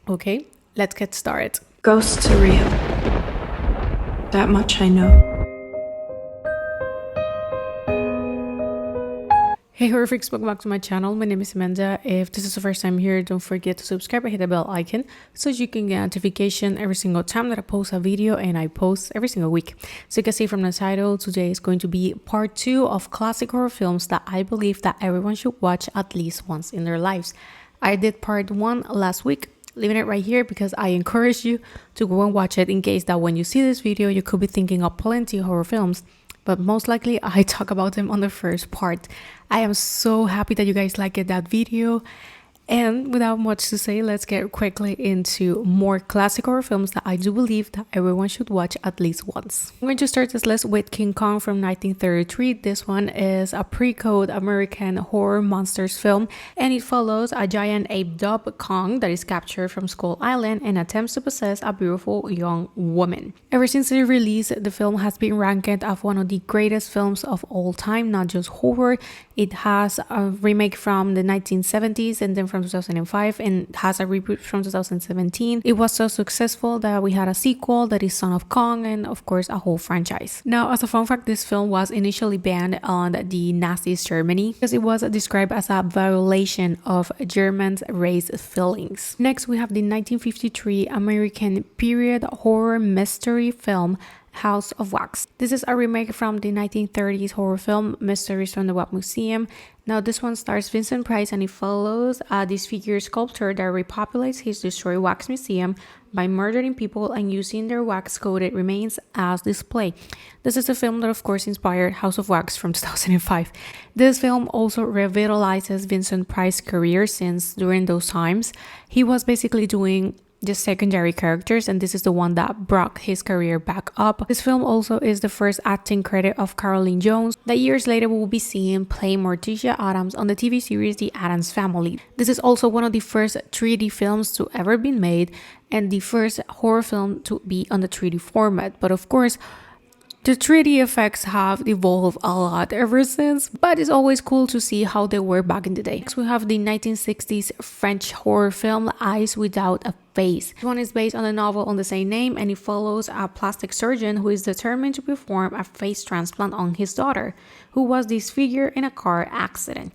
Okay, let's get started. Ghosts are real. That much I know. Hey horrifics, welcome back to my channel. My name is Amanda. If this is the first time here, don't forget to subscribe and hit the bell icon so you can get notification every single time that I post a video, and I post every single week. So you can see from the title, today is going to be part 2 of classic horror films that I believe that everyone should watch at least once in their lives. I did part 1 last week, leaving it right here because I encourage you to go and watch it in case that when you see this video, you could be thinking of plenty of horror films, but most likely I talk about them on the first part. I am so happy that you guys liked that video. And without much to say, let's get quickly into more classic horror films that I do believe that everyone should watch at least once. I'm going to start this list with King Kong from 1933. This one is a pre-code American horror monsters film, and it follows a giant ape dub Kong that is captured from Skull Island and attempts to possess a beautiful young woman. Ever since its release, the film has been ranked as one of the greatest films of all time, not just horror. It has a remake from the 1970s and then from 2005, and has a reboot from 2017. It was so successful that we had a sequel that is Son of Kong, and of course a whole franchise. Now, as a fun fact, this film was initially banned on the Nazi Germany because it was described as a violation of Germans' race feelings. Next, we have the 1953 American period horror mystery film House of Wax. This is a remake from the 1930s horror film Mysteries from the Wax Museum. Now this one stars Vincent Price, and it follows a disfigured sculptor that repopulates his destroyed wax museum by murdering people and using their wax-coated remains as display. This is a film that of course inspired House of Wax from 2005. This film also revitalizes Vincent Price's career, since during those times he was basically doing the secondary characters, and this is the one that brought his career back up. This film also is the first acting credit of Caroline Jones, that years later we will be seeing play Morticia Addams on the TV series The Addams Family. This is also one of the first 3D films to ever be made, and the first horror film to be on the 3D format. But of course, the 3D effects have evolved a lot ever since, but it's always cool to see how they were back in the day. Next, we have the 1960s French horror film Eyes Without a Face. This one is based on a novel on the same name, and it follows a plastic surgeon who is determined to perform a face transplant on his daughter, who was disfigured in a car accident.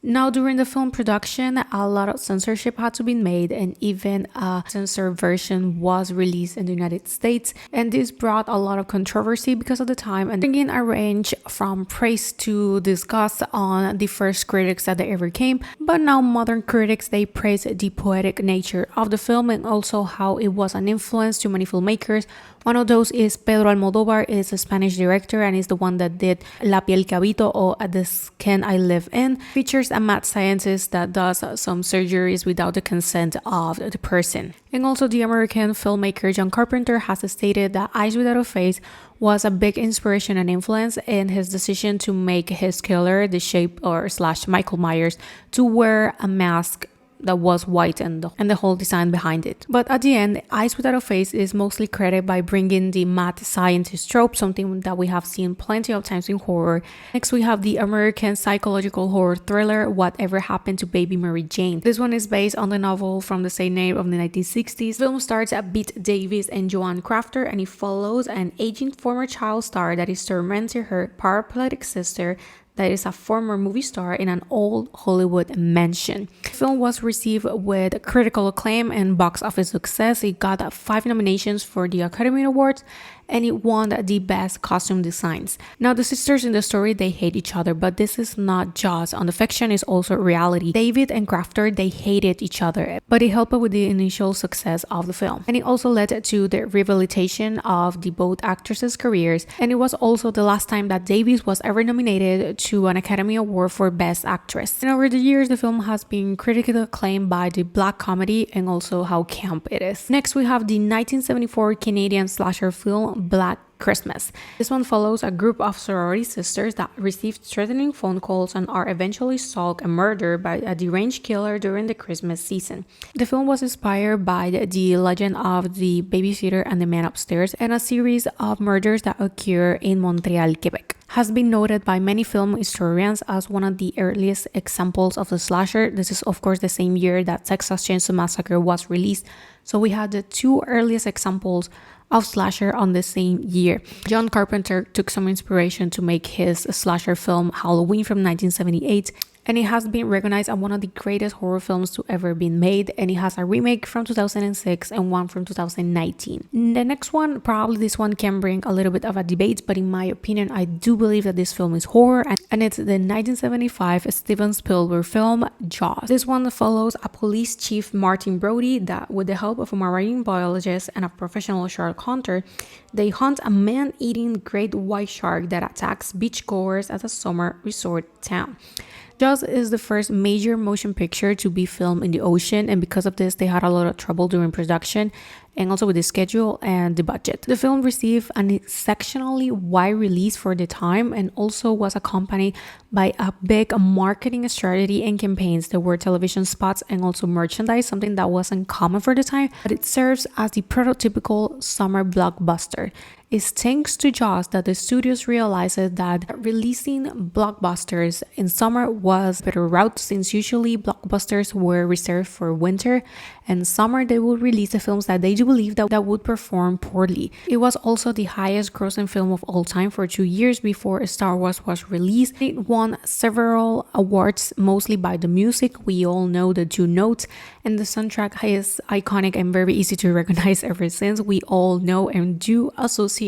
Now, during the film production, a lot of censorship had to be made, and even a censored version was released in the United States. And this brought a lot of controversy because of the time, and bringing a range from praise to disgust on the first critics that they ever came. But now modern critics, they praise the poetic nature of the film, and also how it was an influence to many filmmakers. One of those is Pedro Almodóvar, is a Spanish director, and is the one that did La piel que habito, or The Skin I Live In. Features a mad scientist that does some surgeries without the consent of the person. And also the American filmmaker John Carpenter has stated that Eyes Without a Face was a big inspiration and influence in his decision to make his killer, the shape or slash Michael Myers, to wear a mask that was white, and the whole design behind it. But at the end, Eyes Without a Face is mostly credited by bringing the mad scientist trope, something that we have seen plenty of times in horror. Next, we have the American psychological horror thriller Whatever Happened to Baby Mary Jane. This one is based on the novel from the same name of the 1960s. The film stars Bette Davis and Joan Crafter, and it follows an aging former child star that is tormenting her paraplegic sister that is a former movie star in an old Hollywood mansion. The film was received with critical acclaim and box office success. It got 5 nominations for the Academy Awards, and it won the best costume designs. Now, the sisters in the story, they hate each other, but this is not just on the fiction, it's also reality. David and Crafter, they hated each other, but it helped with the initial success of the film. And it also led to the rehabilitation of the both actresses' careers, and it was also the last time that Davis was ever nominated to an Academy Award for Best Actress. And over the years, the film has been critically acclaimed by the black comedy and also how camp it is. Next, we have the 1974 Canadian slasher film Black Christmas. This one follows a group of sorority sisters that received threatening phone calls and are eventually stalked and murdered by a deranged killer during the Christmas season. The film was inspired by the legend of the babysitter and the man upstairs and a series of murders that occur in Montreal, Quebec. Has been noted by many film historians as one of the earliest examples of the slasher. This is of course the same year that Texas Chainsaw Massacre was released, so we had the two earliest examples of slasher on the same year. John Carpenter took some inspiration to make his slasher film Halloween from 1978, and it has been recognized as one of the greatest horror films to ever been made, and it has a remake from 2006 and one from 2019. The next one, probably this one can bring a little bit of a debate, but in my opinion, I do believe that this film is horror, and it's the 1975 Steven Spielberg film Jaws. This one follows a police chief, Martin Brody, that with the help of a marine biologist and a professional shark hunter, they hunt a man-eating great white shark that attacks beachgoers at a summer resort town. Jaws is the first major motion picture to be filmed in the ocean, and because of this, they had a lot of trouble during production and also with the schedule and the budget. The film received an exceptionally wide release for the time and also was accompanied by a big marketing strategy and campaigns. There were television spots and also merchandise, something that wasn't common for the time, but it serves as the prototypical summer blockbuster. It's thanks to Jaws that the studios realized that releasing blockbusters in summer was a better route, since usually blockbusters were reserved for winter, and summer they would release the films that they do believe that would perform poorly. It was also the highest grossing film of all time for 2 years before Star Wars was released. It won several awards, mostly by the music. We all know the two notes, and the soundtrack is iconic and very easy to recognize ever since. We all know and do associate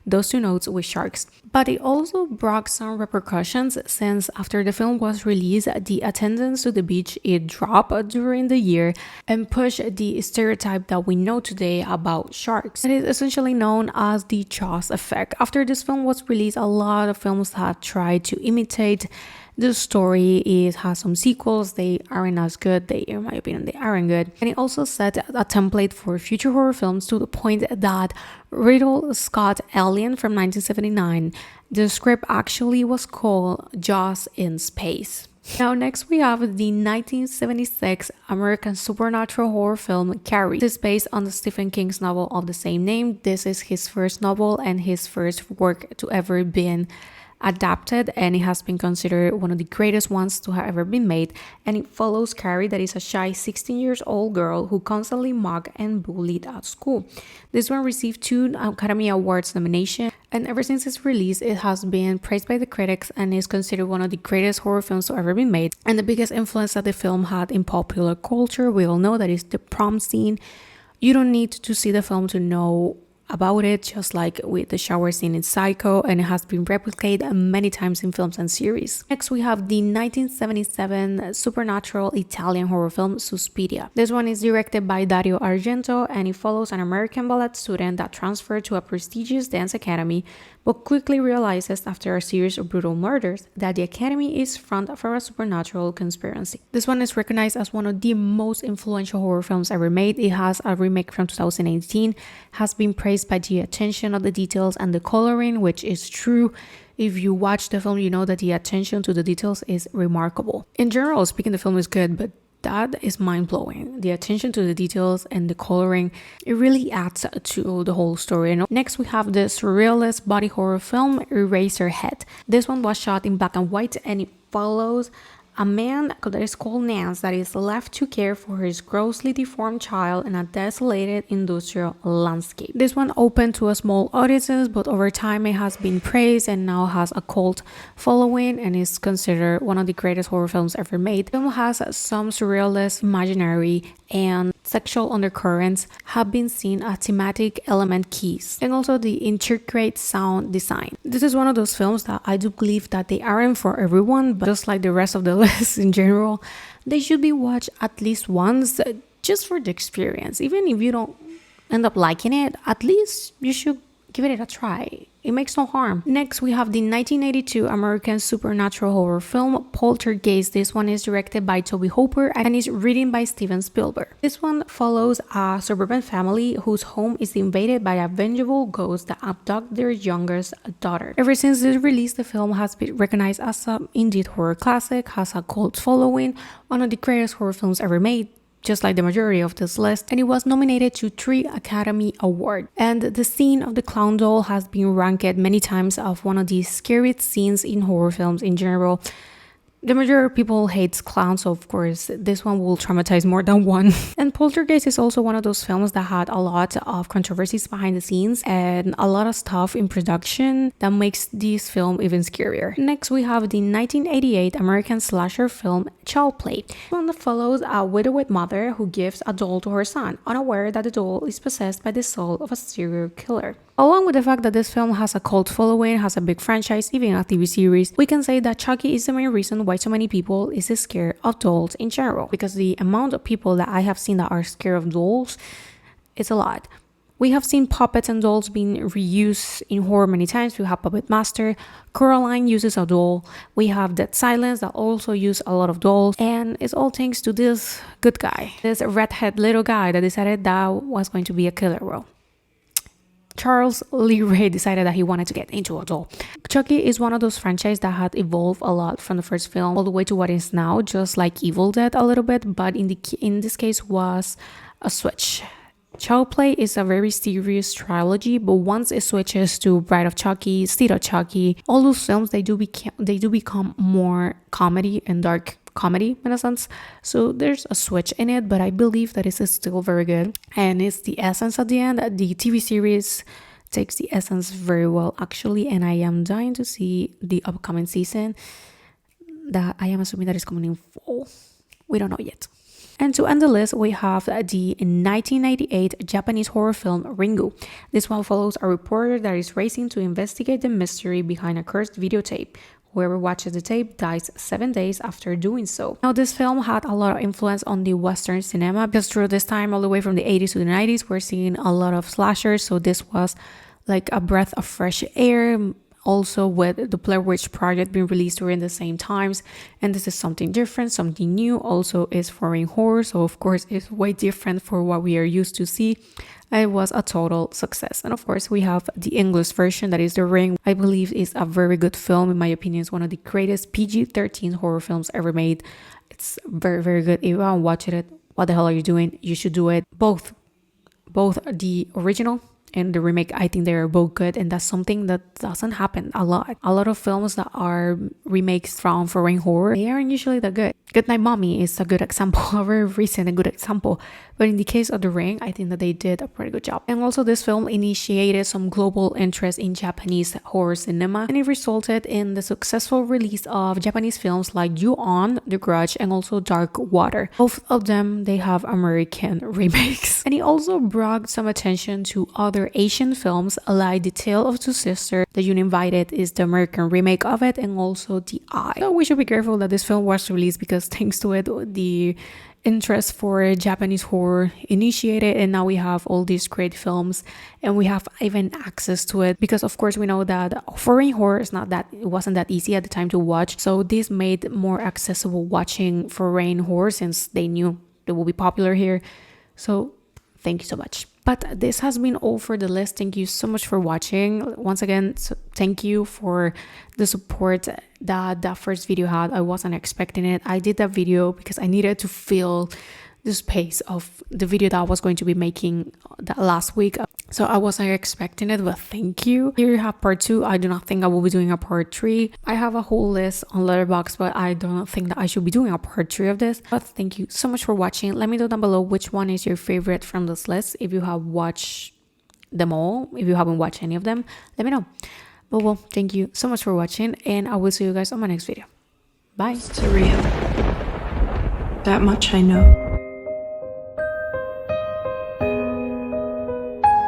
those two notes with sharks. But it also brought some repercussions, since after the film was released, the attendance to the beach it dropped during the year and pushed the stereotype that we know today about sharks. It is essentially known as the Jaws effect. After this film was released, a lot of films have tried to imitate the story. It has some sequels. They aren't as good. In my opinion, they aren't good. And it also set a template for future horror films, to the point that Ridley Scott Alien from 1979, the script actually was called Jaws in Space. Now next we have the 1976 American supernatural horror film Carrie. This is based on the Stephen King's novel of the same name. This is his first novel and his first work to ever been adapted, and it has been considered one of the greatest ones to have ever been made. And it follows Carrie, that is a shy 16-year-old girl who constantly mocked and bullied at school. This one received 2 Academy Awards nominations, and ever since its release it has been praised by the critics and is considered one of the greatest horror films to ever be made. And the biggest influence that the film had in popular culture, we all know, that is the prom scene. You don't need to see the film to know about it, just like with the shower scene in Psycho, and it has been replicated many times in films and series. Next we have the 1977 supernatural Italian horror film Suspiria. This one is directed by Dario Argento, and it follows an American ballet student that transferred to a prestigious dance academy, but quickly realizes after a series of brutal murders that the academy is front for a supernatural conspiracy. This one is recognized as one of the most influential horror films ever made. It has a remake from 2018, has been praised by the attention of the details and the coloring, which is true. If you watch the film, you know that the attention to the details is remarkable. In general speaking, the film is good, but that is mind-blowing. The attention to the details and the coloring, it really adds to the whole story. And next we have the surrealist body horror film Eraserhead. This one was shot in black and white, and it follows a man that is called Nance that is left to care for his grossly deformed child in a desolated industrial landscape. This one opened to a small audiences, but over time it has been praised and now has a cult following and is considered one of the greatest horror films ever made. The film has some surrealist, imaginary, and sexual undercurrents have been seen as thematic element keys, and also the intricate sound design. This is one of those films that I do believe that they aren't for everyone, but just like the rest of the list in general, they should be watched at least once, just for the experience. Even if you don't end up liking it, at least you should give it a try. it makes no harm. Next, we have the 1982 American supernatural horror film Poltergeist. This one is directed by Tobe Hooper and is written by Steven Spielberg. This one follows a suburban family whose home is invaded by a vengeful ghost that abducts their youngest daughter. Ever since its release, the film has been recognized as an indie horror classic, has a cult following, one of the greatest horror films ever made, just like the majority of this list, and it was nominated to 3 Academy Awards. And the scene of the clown doll has been ranked many times as one of the scariest scenes in horror films in general. The majority of people hates clowns, so of course this one will traumatize more than one. And Poltergeist is also one of those films that had a lot of controversies behind the scenes and a lot of stuff in production that makes this film even scarier. Next, we have the 1988 American slasher film Child Play. This one follows a widowed mother who gives a doll to her son, unaware that the doll is possessed by the soul of a serial killer. Along with the fact that this film has a cult following, has a big franchise, even a TV series, we can say that Chucky is the main reason why so many people is scared of dolls in general. Because the amount of people that I have seen that are scared of dolls is a lot. We have seen puppets and dolls being reused in horror many times. We have Puppet Master, Coraline uses a doll, we have Dead Silence that also use a lot of dolls, and it's all thanks to this good guy, this redhead little guy that decided that was going to be a killer role. Charles Lee Ray decided that he wanted to get into a doll. Chucky is one of those franchises that had evolved a lot from the first film all the way to what is now, just like Evil Dead a little bit, but in this case was a switch. Child Play is a very serious trilogy, but once it switches to Bride of Chucky, Seed of Chucky, all those films they do become more comedy and dark comedy in a sense. So there's a switch in it, but I believe that it is still very good. And it's the essence at the end. The TV series takes the essence very well actually, and I am dying to see the upcoming season that I am assuming that is coming in fall. We don't know yet. And to end the list, we have the 1998 Japanese horror film Ringu. This one follows a reporter that is racing to investigate the mystery behind a cursed videotape. Whoever watches the tape dies 7 days after doing so. Now, this film had a lot of influence on the Western cinema because through this time, all the way from the 80s to the 90s, we're seeing a lot of slashers. So this was like a breath of fresh air. Also with the Blair Witch Project being released during the same times, and this is something different, something new. Also is foreign horror, so of course it's way different for what we are used to see. It was a total success. And of course we have the English version, that is The Ring. I believe is a very good film. In my opinion, it's one of the greatest PG-13 horror films ever made. It's very, very good. If you haven't watched it, what the hell are you doing? You should do it. Both the original and the remake, I think they are both good, and that's something that doesn't happen a lot. A lot of films that are remakes from foreign horror, they aren't usually that good. Goodnight Mommy is a good example, a very recent and good example. But in the case of The Ring, I think that they did a pretty good job. And also this film initiated some global interest in Japanese horror cinema, and it resulted in the successful release of Japanese films like Ju-On, The Grudge, and also Dark Water. Both of them, they have American remakes. And it also brought some attention to other Asian films like The Tale of Two Sisters. The Uninvited is the American remake of it, and also The Eye. So we should be careful that this film was released because thanks to it, the interest for Japanese horror initiated, and now we have all these great films and we have even access to it, because of course we know that foreign horror is it wasn't that easy at the time to watch. So this made more accessible watching foreign horror since they knew it will be popular here. So thank you so much. But this has been all for the list. Thank you so much for watching. Once again, thank you for the support that first video had. I wasn't expecting it. I did that video because I needed to feel the space of the video that I was going to be making that last week. So I wasn't expecting it, but thank you. Here you have part 2. I do not think I will be doing a part 3. I have a whole list on Letterboxd, but I don't think that I should be doing a part 3 of this. But thank you so much for watching. Let me know down below which one is your favorite from this list. If you have watched them all, if you haven't watched any of them, let me know. But well, thank you so much for watching, and I will see you guys on my next video. Bye. It's real. That much I know.